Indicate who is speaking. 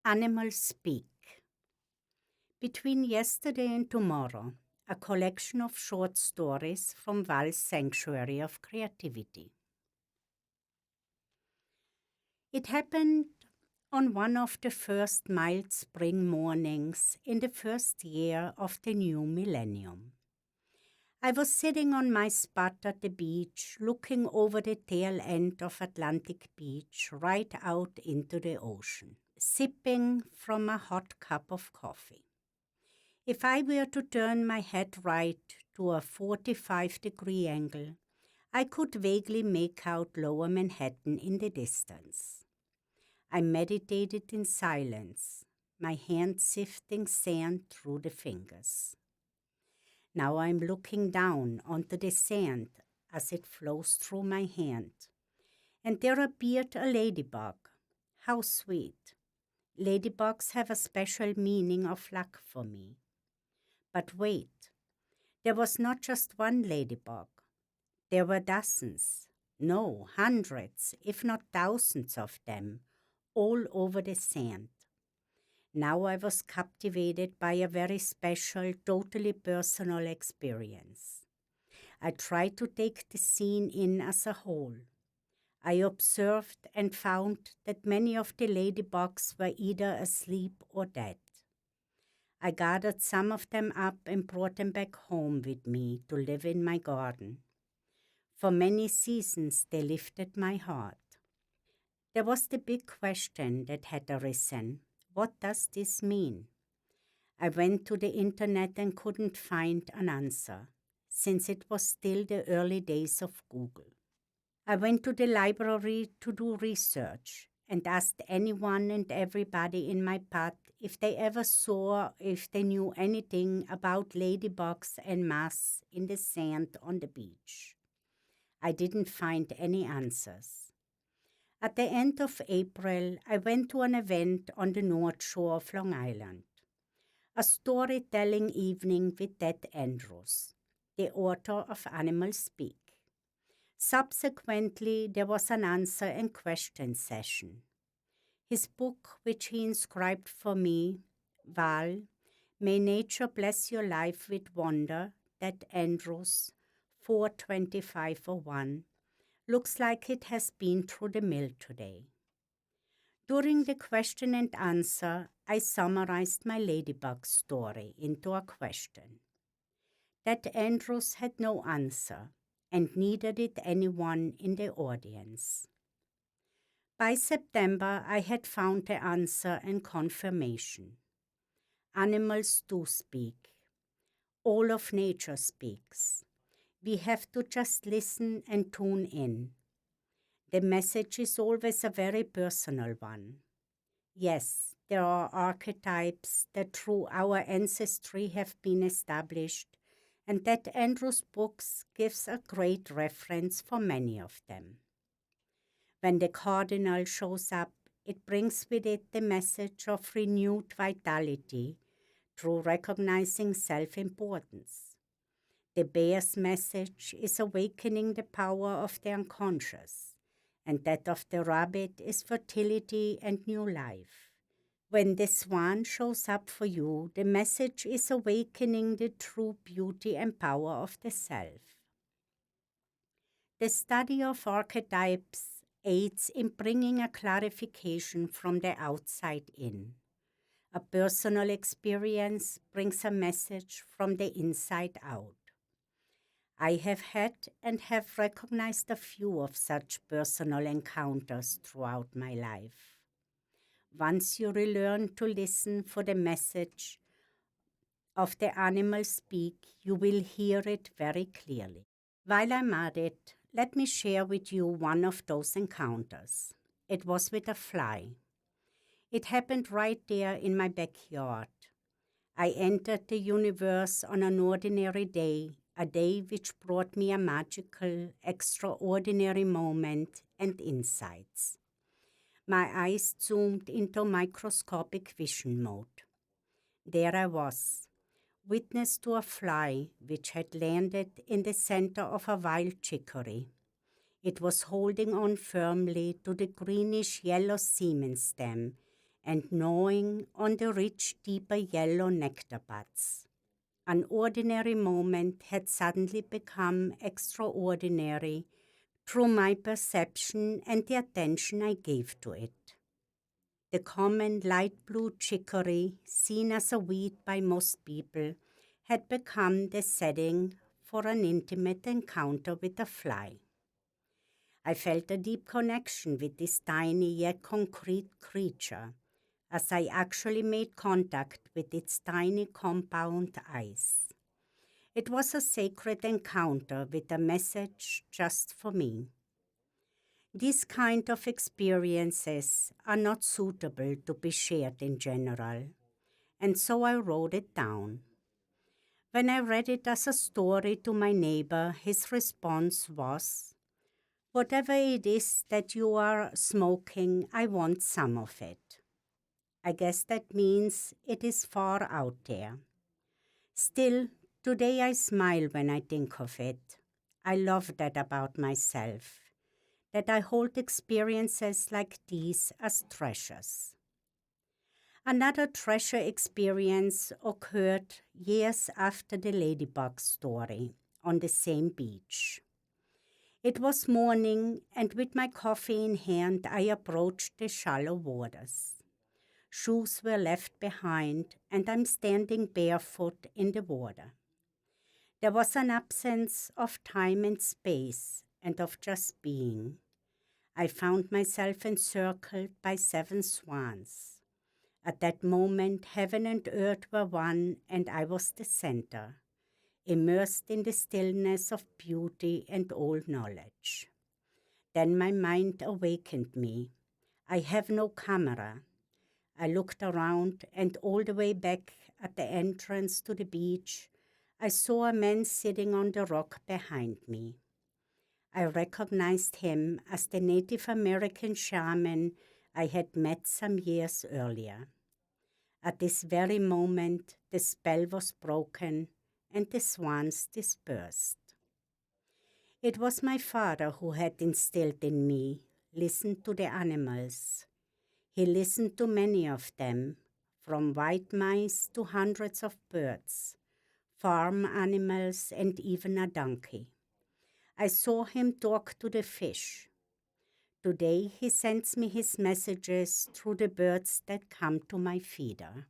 Speaker 1: Animals Speak. Between Yesterday and Tomorrow, a collection of short stories from Val's Sanctuary of Creativity. It happened on one of the first mild spring mornings in the first year of the new millennium. I was sitting on my spot at the beach, looking over the tail end of Atlantic Beach right out into the ocean, sipping from a hot cup of coffee. If I were to turn my head right to a 45-degree angle, I could vaguely make out Lower Manhattan in the distance. I meditated in silence, my hand sifting sand through the fingers. Now I'm looking down onto the sand as it flows through my hand, and there appeared a ladybug. How sweet! Ladybugs have a special meaning of luck for me. But wait, there was not just one ladybug. There were dozens, no, hundreds, if not thousands of them, all over the sand. Now I was captivated by a very special, totally personal experience. I tried to take the scene in as a whole. I observed and found that many of the ladybugs were either asleep or dead. I gathered some of them up and brought them back home with me to live in my garden. For many seasons they lifted my heart. There was the big question that had arisen. What does this mean? I went to the internet and couldn't find an answer, since it was still the early days of Google. I went to the library to do research and asked anyone and everybody in my path if they ever saw or if they knew anything about ladybugs en masse in the sand on the beach. I didn't find any answers. At the end of April, I went to an event on the North Shore of Long Island, a storytelling evening with Ted Andrews, the author of Animals Speak. Subsequently, there was an answer and question session. His book, which he inscribed for me, Val, May Nature Bless Your Life with Wonder, Ted Andrews, 42501, looks like it has been through the mill today. During the question and answer, I summarized my ladybug story into a question. Ted Andrews had no answer, and neither did anyone in the audience. By September, I had found the answer and confirmation. Animals do speak. All of nature speaks. We have to just listen and tune in. The message is always a very personal one. Yes, there are archetypes that through our ancestry have been established, and that Andrews' books gives a great reference for many of them. When the cardinal shows up, it brings with it the message of renewed vitality through recognizing self-importance. The bear's message is awakening the power of the unconscious, and that of the rabbit is fertility and new life. When the swan shows up for you, the message is awakening the true beauty and power of the self. The study of archetypes aids in bringing a clarification from the outside in. A personal experience brings a message from the inside out. I have had and have recognized a few of such personal encounters throughout my life. Once you relearn to listen for the message of the animal speak, you will hear it very clearly. While I'm at it, let me share with you one of those encounters. It was with a fly. It happened right there in my backyard. I entered the universe on an ordinary day, a day which brought me a magical, extraordinary moment and insights. My eyes zoomed into microscopic vision mode. There I was, witness to a fly which had landed in the center of a wild chicory. It was holding on firmly to the greenish-yellow semen stem and gnawing on the rich, deeper yellow nectar buds. An ordinary moment had suddenly become extraordinary through my perception and the attention I gave to it. The common light blue chicory, seen as a weed by most people, had become the setting for an intimate encounter with a fly. I felt a deep connection with this tiny yet concrete creature, as I actually made contact with its tiny compound eyes. It was a sacred encounter with a message just for me. These kind of experiences are not suitable to be shared in general, and so I wrote it down. When I read it as a story to my neighbor, his response was, "Whatever it is that you are smoking, I want some of it." I guess that means it is far out there. Still, today I smile when I think of it. I love that about myself, that I hold experiences like these as treasures. Another treasure experience occurred years after the ladybug story on the same beach. It was morning, and with my coffee in hand, I approached the shallow waters. Shoes were left behind, and I'm standing barefoot in the water. There was an absence of time and space, and of just being. I found myself encircled by 7 swans. At that moment, heaven and earth were one, and I was the center, immersed in the stillness of beauty and all knowledge. Then my mind awakened me. I have no camera. I looked around, and all the way back at the entrance to the beach, I saw a man sitting on the rock behind me. I recognized him as the Native American shaman I had met some years earlier. At this very moment, the spell was broken and the swans dispersed. It was my father who had instilled in me, listen to the animals. He listened to many of them, from white mice to hundreds of birds, farm animals, and even a donkey. I saw him talk to the fish. Today he sends me his messages through the birds that come to my feeder.